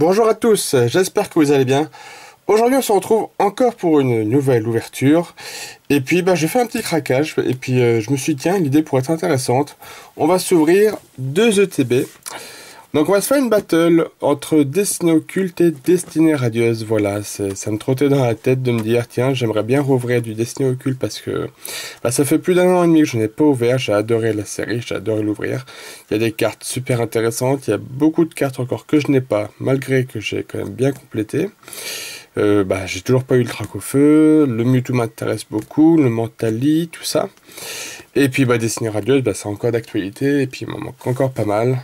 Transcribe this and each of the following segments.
Bonjour à tous, j'espère que vous allez bien. Aujourd'hui on se retrouve encore pour une nouvelle ouverture. Et puis je fais un petit craquage et puis je me suis dit tiens, l'idée pourrait être intéressante. On va s'ouvrir deux ETB. Donc on va se faire une battle entre Destinée Occulte et Destinée Radieuse. Voilà, ça me trottait dans la tête de me dire tiens, j'aimerais bien rouvrir du Destinée Occulte parce que ça fait plus d'un an et demi que je n'ai pas ouvert. J'ai adoré la série, j'ai adoré l'ouvrir. Il y a des cartes super intéressantes, il y a beaucoup de cartes encore que je n'ai pas, malgré que j'ai quand même bien complété. J'ai toujours pas eu le Dracofeu, le Mewtwo m'intéresse beaucoup, le Mentali, tout ça. Et puis Destinée Radieuse, c'est encore d'actualité, et puis il m'en manque encore pas mal.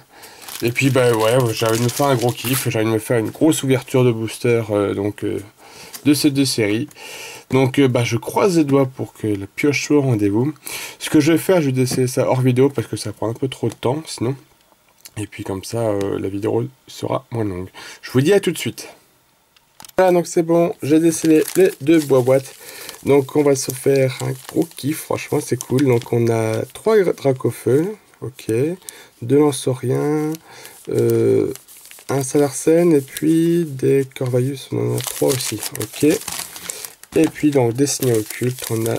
Et puis j'ai envie de me faire un gros kiff, j'ai envie de me faire une grosse ouverture de booster de ces deux séries. Donc je croise les doigts pour que la pioche soit au rendez-vous. Ce que je vais faire, je vais essayer ça hors vidéo parce que ça prend un peu trop de temps sinon. Et puis comme ça, la vidéo sera moins longue. Je vous dis à tout de suite. Voilà, donc c'est bon, j'ai décelé les deux boîtes. Donc on va se faire un gros kiff, franchement c'est cool. Donc on a 3 Dracofeu, ok, 2 Lanceuriens, un Salarsen et puis des Corvalius, on en a 3 aussi, ok. Et puis dans Destinée Occulte, on a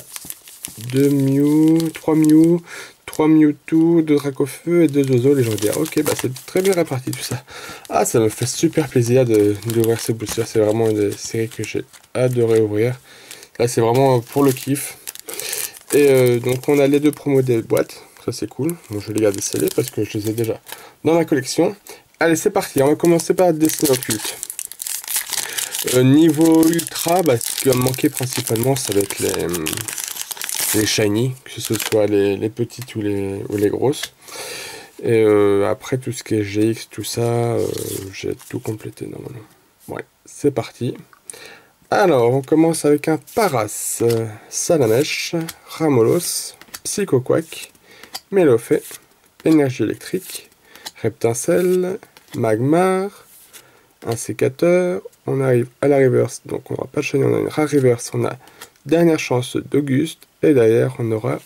2 Mew, 3 Mew, 3 Mewtwo, 2 Dracofeu et 2 Zozo légendaires. Ok, c'est très bien réparti tout ça. Ah, ça me fait super plaisir d'ouvrir ces boosters. C'est vraiment une série que j'ai adoré ouvrir. Là, c'est vraiment pour le kiff. Et donc, on a les deux promos des boîtes. Ça, c'est cool. Bon, je vais les garder scellés parce que je les ai déjà dans ma collection. Allez, c'est parti. On va commencer par Destinée Occulte. Niveau ultra, ce qui va me manquer principalement, ça va être les shiny, que ce soit les petites ou les grosses. Et après tout ce qui est GX, tout ça, j'ai tout complété normalement. Ouais, c'est parti. Alors, on commence avec un Paras, Salamèche, Ramolos, Psychoquack, Melofée, Énergie électrique, Reptincelle, Magmar, un sécateur. On arrive à la reverse, donc on n'aura pas de shiny, on a une rare reverse, on a dernière chance d'Auguste, et derrière on aura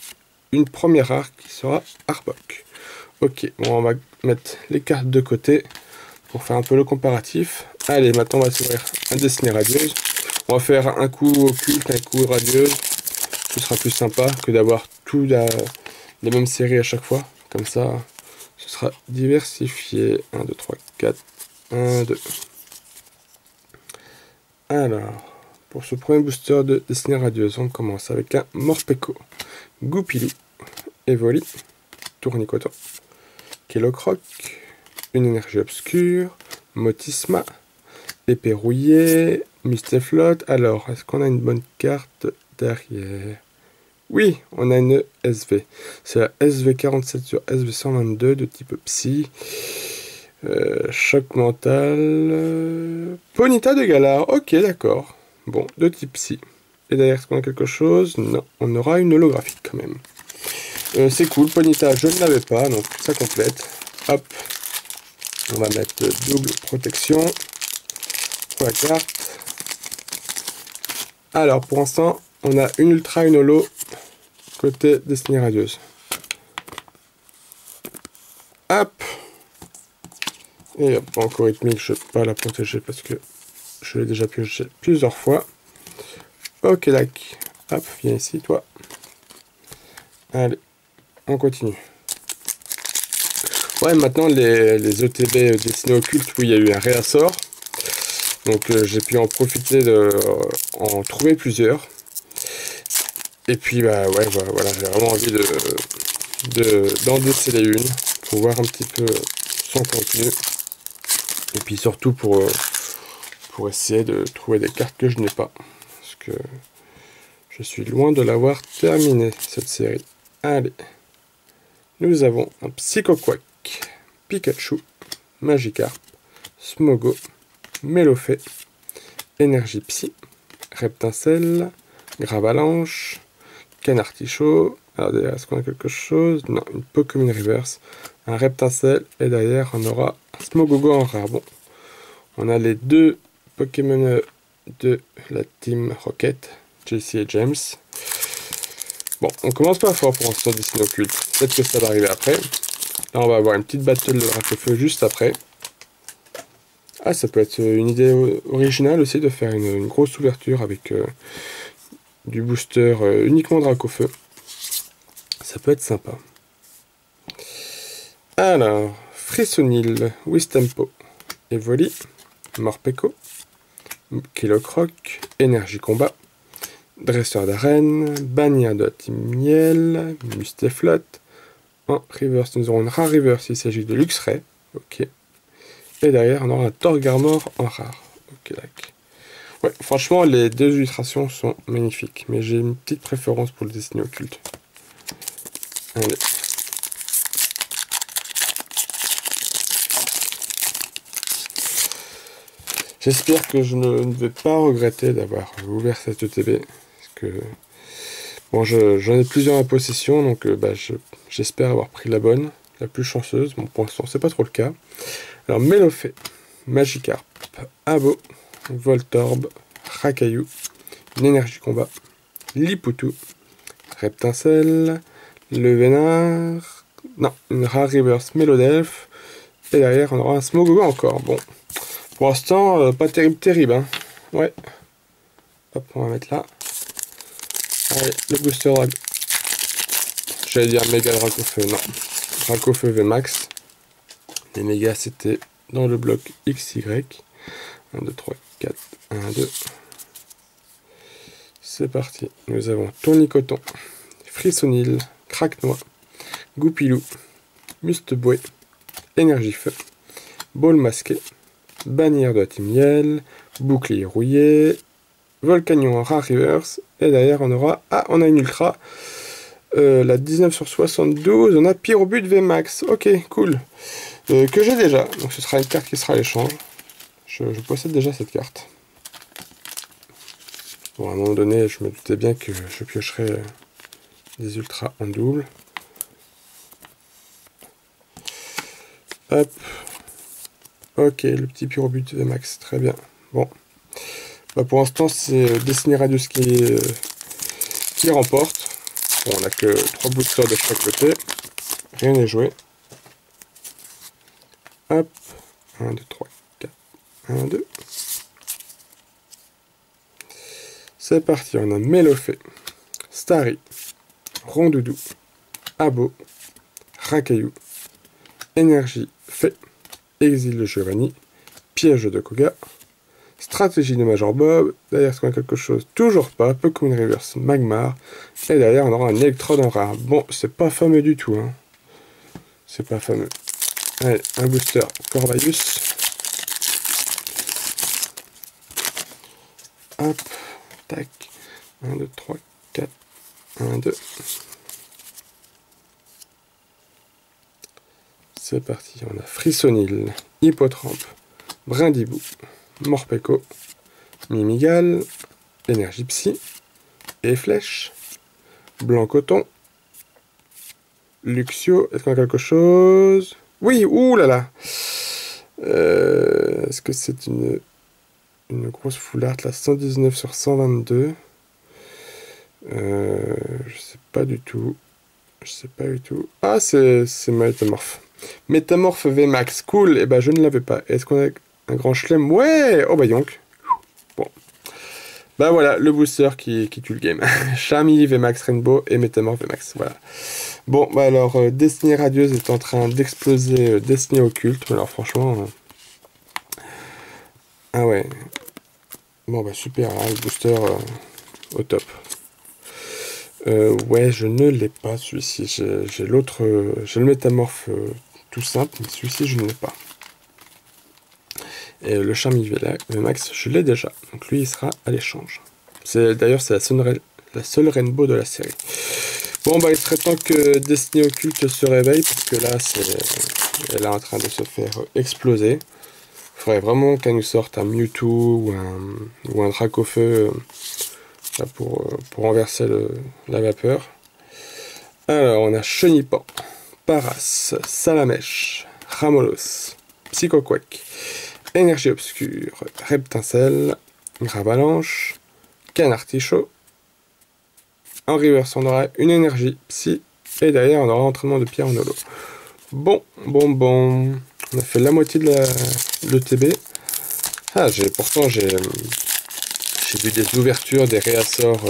une première rare qui sera Arbok. Ok, bon, on va mettre les cartes de côté pour faire un peu le comparatif. Allez, maintenant on va s'ouvrir un Destinée Radieuse. On va faire un coup occulte, un coup radieuse. Ce sera plus sympa que d'avoir tout la même série à chaque fois. Comme ça, ce sera diversifié. 1, 2, 3, 4, 1, 2. Alors, pour ce premier booster de Destinée Radieuse, on commence avec un Morpeko, Goupilou, Evoli, Tourniqueton, Kellocroc, une énergie obscure, Motisma, épée rouillée, Mustaflot. Alors, est-ce qu'on a une bonne carte derrière? Oui, on a une SV. C'est la SV47 sur SV122 de type Psy. Choc mental. Ponyta de Galar. Ok, d'accord. Bon, de type Psy. Et derrière, est-ce qu'on a quelque chose? Non, on aura une holographique quand même. C'est cool, Ponyta, je ne l'avais pas, donc ça complète. Hop, on va mettre double protection pour la carte. Alors, pour l'instant, on a une ultra, une holo, côté Destinée Radieuse. Hop. Et hop, encore rythmique, je ne peux pas la protéger parce que je l'ai déjà pioché plusieurs fois. Ok, tac. Hop, viens ici, toi. Allez, on continue. Ouais, maintenant, les ETB Destinée Occulte, oui, il y a eu un réassort. Donc, j'ai pu en profiter en trouver plusieurs. Et puis, voilà, j'ai vraiment envie d'en déceler une pour voir un petit peu son contenu. Et puis surtout pour essayer de trouver des cartes que je n'ai pas. Parce que je suis loin de l'avoir terminé, cette série. Allez. Nous avons un Psychoquack, Pikachu, Magikarp, Smogo, Melofée, Énergie Psy, Reptincelle, Gravalanche, Canartichaud. Alors derrière, est-ce qu'on a quelque chose? Non, une Pokémon Reverse, un Reptincelle, et derrière on aura un Smogogo en rare. Bon, on a les deux Pokémon de la Team Rocket, JC et James. Bon, on commence pas fort pour l'instant Destinée Occulte. Peut-être que ça va arriver après. Là, on va avoir une petite battle de Dracofeu juste après. Ah, ça peut être une idée originale aussi de faire une grosse ouverture avec du booster uniquement Dracofeu. Ça peut être sympa. Alors, Frissonil, Wistempo, Evoli, Morpeko, Kilocroc, Énergie Combat, Dresseur d'arène, Bannière de la Team Miel, Mustaflot. En reverse, nous aurons une rare reverse, il s'agit de Luxray. Ok. Et derrière, on aura un Torgarmor en rare. Ok, d'accord. Ouais, franchement, les deux illustrations sont magnifiques. Mais j'ai une petite préférence pour le Destiny Occulte. Allez. J'espère que je ne vais pas regretter d'avoir ouvert cette ETB. Parce que... Bon, j'en ai plusieurs en possession, donc j'espère avoir pris la bonne, la plus chanceuse. Bon, pour l'instant, c'est pas trop le cas. Alors, Melofée, Magikarp, Abo, Voltorb, Rakaillou, une énergie combat, Lipoutou, Reptincelle, Le Vénard, non, une rare reverse Mélodelph, et derrière on aura un Smogogo encore. Bon, pour l'instant, pas terrible, hein. Ouais. Hop, on va mettre là. Allez, le booster drag. J'allais dire méga Dracofeu, non. Dracofeu VMAX. Les mégas c'était dans le bloc XY. 1, 2, 3, 4, 1, 2. C'est parti. Nous avons Tournicoton, Frissonil, Craquenois, Goupilou, Musteboué, Énergie Feu, Ball Masqué, Bannière de la Team Miel, Bouclier Rouillé, Volcanion en rare reverse, et derrière on aura... Ah, on a une ultra, la 19 sur 72, on a Pyrobut VMAX, ok, cool, que j'ai déjà, donc ce sera une carte qui sera à l'échange, je possède déjà cette carte. Bon, à un moment donné, je me doutais bien que je piocherais des ultras en double. Hop. Ok, le petit Pyrobut VMAX, très bien. Bon. Bah pour l'instant, c'est Destiny Radius qui remporte. Bon, on n'a que 3 boosters de chaque côté. Rien n'est joué. Hop. 1, 2, 3, 4. 1, 2. C'est parti, on a Melofée, Starry, Rondoudou, Abo, Rakaillou, Énergie Fée, Exil de Giovanni, Piège de Koga, Stratégie de Major Bob, derrière ce qu'on a quelque chose, toujours pas, Pokémon Reverse Magmar, et derrière on aura un Electrode en rare. Bon, c'est pas fameux du tout, hein. C'est pas fameux. Allez, un booster Corvalius. Hop, tac, 1, 2, 3, 4, 1, 2. C'est parti, on a Frissonil, Hippotrampe, Brindibou, Morpeko, Mimigal, Énergie Psy, et Flèche, Blanc Coton, Luxio, est-ce qu'on a quelque chose? Oui, ouh là là. Est-ce que c'est une grosse full art, là, 119 sur 122. Je sais pas du tout. Je sais pas du tout. Ah, c'est Métamorphe. Métamorphe VMAX, cool. Et ben je ne l'avais pas. Est-ce qu'on a un grand chelem? Ouais. Oh bah donc. Bon. Bah voilà, le booster qui tue le game. Charmy VMAX Rainbow et Métamorphe VMAX. Voilà. Bon, bah alors, Destiny Radieuse est en train d'exploser Destiny Occulte. Alors franchement... Ah ouais. Bon bah super, hein, le booster au top. Ouais, je ne l'ai pas celui-ci. J'ai l'autre, j'ai le métamorphe tout simple, mais celui-ci je ne l'ai pas. Et le Charmy VMAX, je l'ai déjà. Donc lui, il sera à l'échange. D'ailleurs, c'est la seule rainbow de la série. Bon, bah il serait temps que Destiny Occulte se réveille, parce que là, elle est en train de se faire exploser. Il faudrait vraiment qu'elle nous sorte un Mewtwo ou un Dracofeu pour renverser la vapeur. Alors, on a Chenipan, Paras, Salamèche, Ramolos, Psychoquack, Énergie Obscure, Reptincelle, Gravalanche, Canartichaud. En reverse, on aura une énergie Psy, et derrière, on aura entraînement de pierre en holo. Bon. On a fait la moitié de l'ETB. Ah, pourtant j'ai vu des ouvertures, des réassorts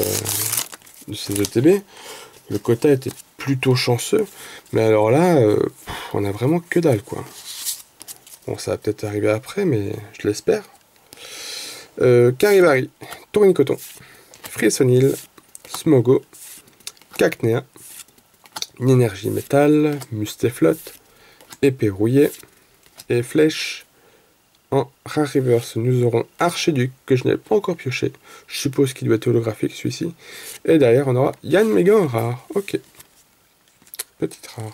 de ces ETB. Le quota était plutôt chanceux, mais alors là, on a vraiment que dalle, quoi. Bon, ça va peut-être arriver après, mais je l'espère. Caribari, Tournicoton, Frissonil, Smogo, Cacnea, une énergie métal, Mustéflotte, épée rouillée et flèche. En rare reverse, nous aurons Archiduc, que je n'ai pas encore pioché. Je suppose qu'il doit être holographique, celui-ci. Et derrière, on aura Yann Méga en rare. Ok. Petite rare.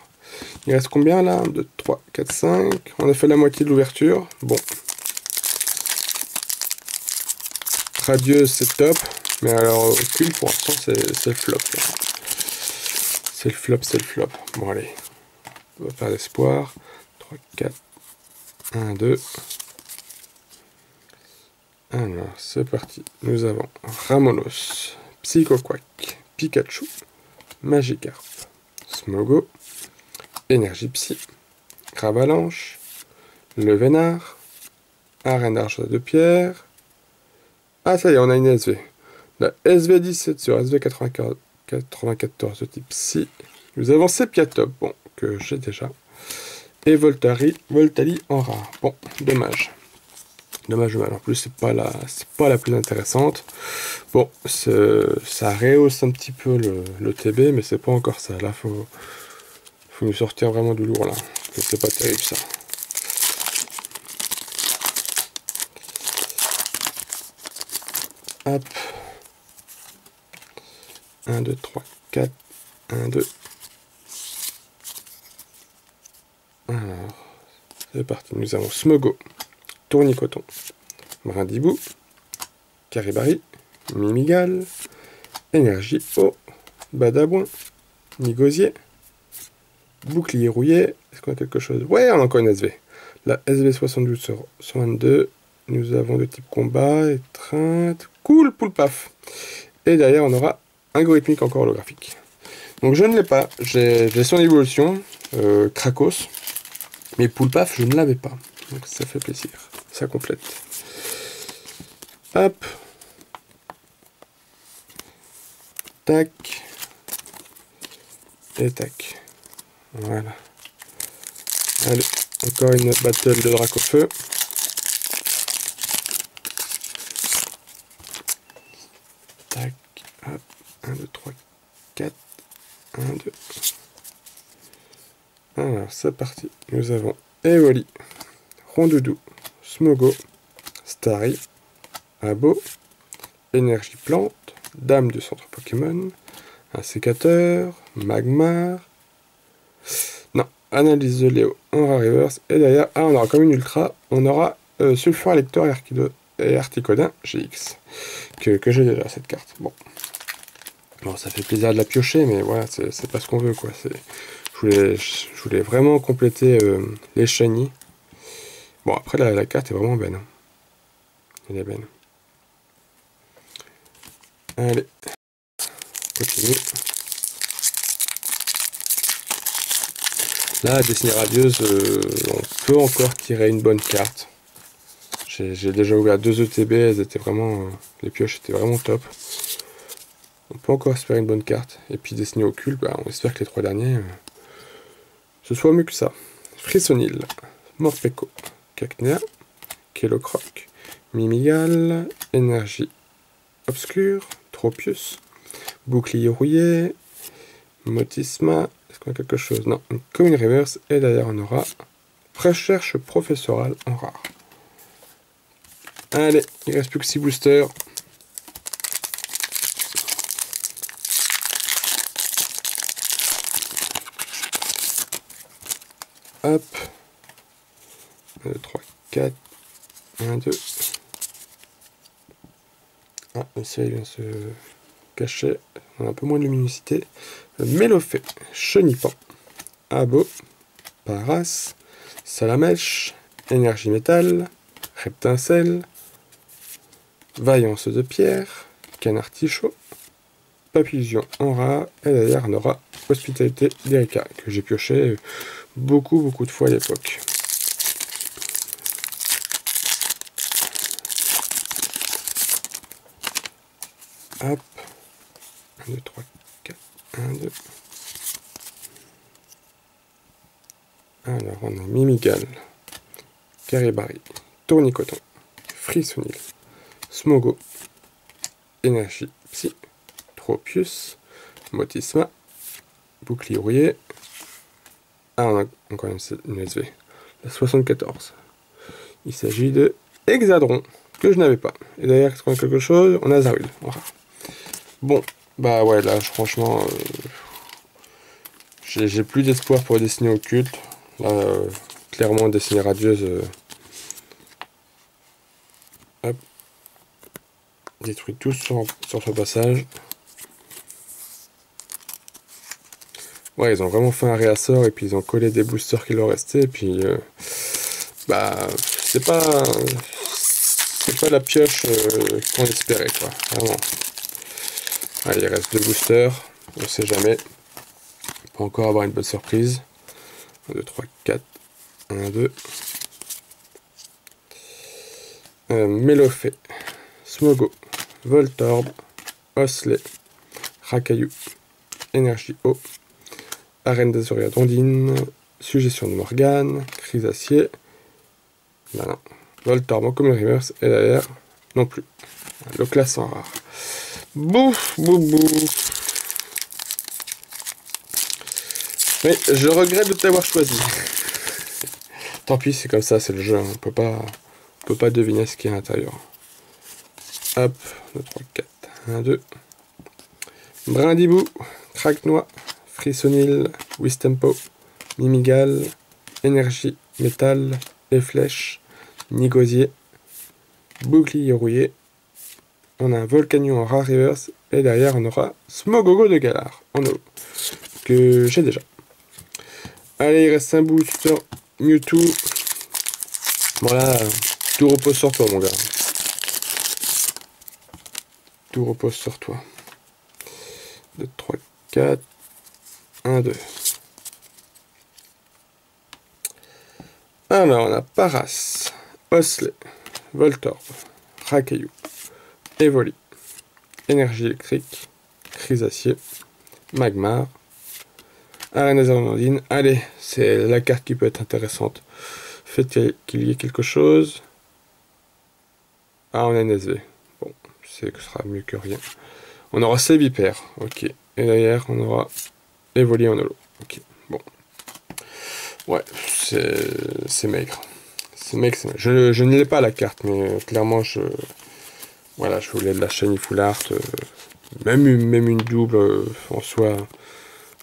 Il reste combien là? 1, 2, 3, 4, 5. On a fait la moitié de l'ouverture. Bon. Radieuse, c'est top. Mais alors, aucune pour l'instant, c'est le flop. C'est le flop, c'est le flop. Bon, allez. On va faire l'espoir. 3, 4, 1, 2. Alors, c'est parti. Nous avons Ramolos, Psychoquack, Pikachu, Magikarp, Smogo, Énergie Psy, Cravalanche, Le Vénard, Arène d'Argent de Pierre. Ah, ça y est, on a une SV. La SV17 sur SV94 de type Psy. Nous avons Sepiatop, bon, que j'ai déjà. Et Voltali en rare. Bon, dommage. Dommage. En plus, c'est pas la plus intéressante. Bon, ça rehausse un petit peu le TB, mais c'est pas encore ça. Là, faut nous sortir vraiment du lourd, là. C'est pas terrible, ça. Hop. 1, 2, 3, 4. 1, 2. Alors, c'est parti. Nous avons Smogo, Tournicoton, Brindibou, Caribari, Mimigal, Énergie Eau, Badabouin, Nigosier, Bouclier Rouillé. Est-ce qu'on a quelque chose? Ouais, on a encore une SV. La SV72 sur 122. Nous avons de type combat, étreinte. Cool, poule paf. Et derrière, on aura algorithmique encore holographique. Donc je ne l'ai pas. J'ai son évolution, Krakos. Mais poule paf, je ne l'avais pas. Donc ça fait plaisir. Ça complète. Hop. Tac. Et tac. Voilà. Allez, encore une battle de Dracofeu. Tac. Hop. 1, 2, 3, 4. 1, 2. Alors, c'est parti. Nous avons Evoli, Rondoudou, Smogo, Starry, Abo, Énergie Plante, Dame de centre Pokémon, un sécateur, Magmar. Non, Analyse de Léo en rare reverse. Et derrière, on aura comme une ultra, on aura Sulfur Lecteur et Articodin GX. Que j'ai déjà cette carte. Bon, ça fait plaisir de la piocher, mais voilà, c'est pas ce qu'on veut, quoi. Je voulais vraiment compléter les shiny. Bon, après, la carte est vraiment belle. Hein. Elle est belle. Allez, continue. Là, Destinée Radieuse, on peut encore tirer une bonne carte. J'ai déjà ouvert 2 ETB, elles étaient vraiment, les pioches étaient vraiment top. On peut encore espérer une bonne carte. Et puis Destinée Occulte, bah, on espère que les 3 derniers, ce soit mieux que ça. Frissonil, Morpeko, Cacnea, Kellocroc, Mimigal, Énergie Obscure, Tropius, Bouclier Rouillé, Motisma. Est-ce qu'on a quelque chose? Non, une commune reverse. Et derrière, on aura Recherche professorale en rare. Allez, il reste plus que 6 boosters. Hop. 1, 2, 3, 4. 1, 2. Ah, ça, il vient se cacher. On a un peu moins de luminosité. Mélofée, Chenipan, Abo, Paras, Salamèche, Énergie Métal, Reptincelle, Vaillance de Pierre, Canartichaud, Papillusion en rare, et derrière on aura Hospitalité d'Erika, que j'ai pioché beaucoup de fois à l'époque. Hop. 1, 2, 3, 4. 1, 2. Alors, on a Mimigal, Caribari, Tournicoton, Frissonil, Smogo, Énergie Psy, Tropius, Motisma, Bouclier. Ah, on a encore une SV, la 74. Il s'agit de Hexadron, que je n'avais pas. Et d'ailleurs, est-ce qu'on a quelque chose? On a Zarud. Voilà. Bon, bah ouais, là, franchement, j'ai plus d'espoir pour dessiner occulte. Là, clairement, dessiner radieuse. Hop. Détruit tout sur ce passage. Ouais, ils ont vraiment fait un réassort et puis ils ont collé des boosters qui leur restaient. Et puis, bah, c'est pas la pioche qu'on espérait, quoi. Vraiment. Allez, il reste 2 boosters. On sait jamais. On peut encore avoir une bonne surprise. 1, 2, 3, 4. 1, 2. Mélofée, Smogo, Voltorb, Osley, Rakaillou, Énergie Eau, Arène d'Azuria Dondine, Suggestion de Morgane, Chrysacier, non, Voltorb en common reverse, et derrière, non plus. Le classe en rare. Bouf, bouf, bouf. Mais je regrette de t'avoir choisi. Tant pis, c'est comme ça, c'est le jeu. On peut pas deviner ce qu'il y a à l'intérieur. Hop, 2, 3, 4. 1, 2. Brindibou, Craque-Noix, Frissonil, Wistempo, Mimigal, Énergie, Métal, Les Flèches, Nigosier, Bouclier rouillé. On a un Volcanion en rare reverse. Et derrière, on aura Smogogo de Galar en eau. Que j'ai déjà. Allez, il reste un booster Mewtwo. Voilà, tout repose sur toi, mon gars. Tout repose sur toi. 2, 3, 4. 1, 2. Alors, on a Paras, Osley, Voltorb, Rakaillou, Evoli, Énergie électrique, Chrysacier, Magmar, Arène des Arnondines. Allez, c'est la carte qui peut être intéressante. Faites qu'il y ait quelque chose. Ah, on a une SV. Bon, c'est que ce sera mieux que rien. On aura Sévipère. Ok. Et derrière, on aura Evoli en holo. Ok. Bon. Ouais, c'est maigre. C'est maigre, c'est maigre. Je ne l'ai pas la carte, mais clairement, voilà, je voulais de la shiny full art. Même une double en soi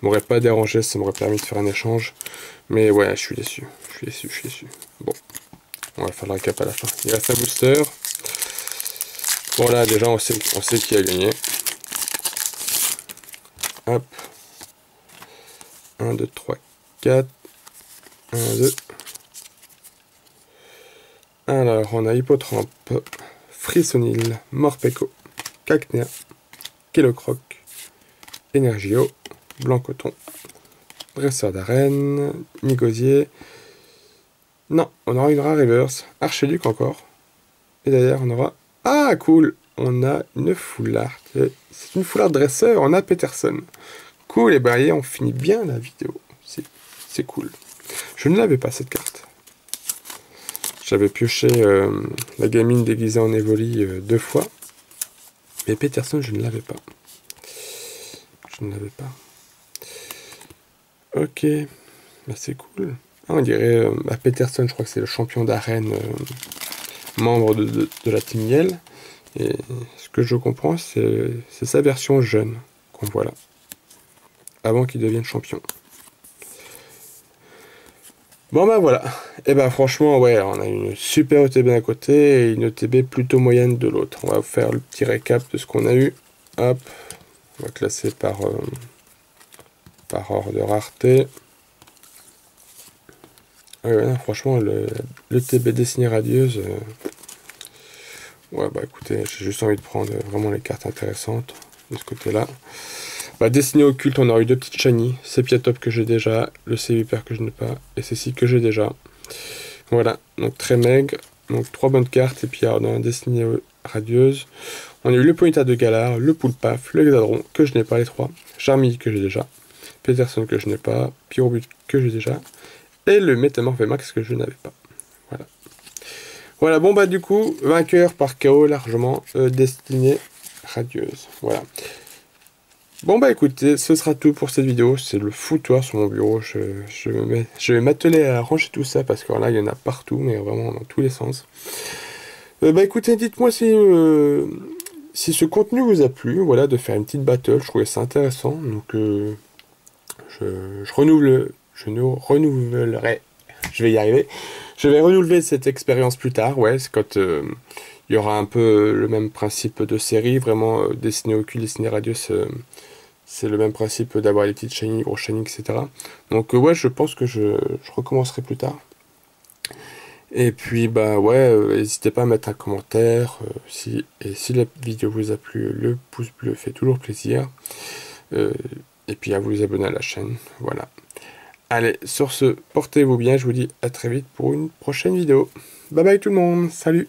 m'aurait pas dérangé, ça m'aurait permis de faire un échange. Mais ouais, je suis déçu. Je suis déçu. Bon, on va faire le récap à la fin. Il reste un booster. Bon là, déjà, on sait qui a gagné. Hop. 1, 2, 3, 4. 1, 2. Alors, on a Hippotrampe, Frissonil, Morpeko, Cacnea, Kellocroc, Energio, Blancoton, Dresseur d'arène, Nigosier. Non, on aura une rare reverse, Archiduc encore. Et derrière, on aura... Ah, cool! On a une full art. C'est une full art dresseur, on a Peterson. Cool, et bah, on finit bien la vidéo. C'est cool. Je ne l'avais pas, cette carte. J'avais pioché la gamine déguisée en Evoli 2 fois. Mais Peterson, je ne l'avais pas. Ok. Bah, c'est cool. Ah, on dirait... Peterson, je crois que c'est le champion d'arène membre de la Team Yell. Et ce que je comprends, c'est sa version jeune qu'on voit là. Avant qu'il devienne champion. Bon bah voilà, et bah franchement ouais, on a une super ETB d'un côté et une ETB plutôt moyenne de l'autre. On va faire le petit récap de ce qu'on a eu. Hop, on va classer par ordre de rareté. Ouais, franchement, l'ETB dessinée radieuse, ouais bah écoutez, j'ai juste envie de prendre vraiment les cartes intéressantes de ce côté-là. Bah, dessiné occulte, on aura eu 2 petites shiny, Sepiatop que j'ai déjà, le Sévipère que je n'ai pas, et ceci que j'ai déjà. Voilà, donc très maigre. Donc 3 bonnes cartes, et puis alors, dans la destinée radieuse, on a eu le Ponyta de Galar, le Poulpaf, le Hexadron, que je n'ai pas les 3, Charmille que j'ai déjà, Peterson que je n'ai pas, Pyrobut que j'ai déjà, et le Métamorphe Max que je n'avais pas. Voilà. Voilà, bon bah du coup, vainqueur par KO largement, destinée radieuse. Voilà. Bon bah écoutez, ce sera tout pour cette vidéo, c'est le foutoir sur mon bureau, je vais m'atteler à ranger tout ça parce que là il y en a partout, mais vraiment dans tous les sens. Bah écoutez, dites-moi si ce contenu vous a plu, voilà, de faire une petite battle, je trouvais ça intéressant, donc je renouvellerai, je vais y arriver, je vais renouveler cette expérience plus tard, ouais, c'est quand il y aura un peu le même principe de série, vraiment dessiné au cul, dessiné radius, c'est le même principe d'avoir les petites shiny, gros shiny, etc. Donc ouais, je pense que je recommencerai plus tard. Et puis bah ouais, n'hésitez pas à mettre un commentaire, si la vidéo vous a plu, le pouce bleu fait toujours plaisir. Et puis à vous abonner à la chaîne, voilà. Allez, sur ce, portez-vous bien, je vous dis à très vite pour une prochaine vidéo. Bye bye tout le monde, salut!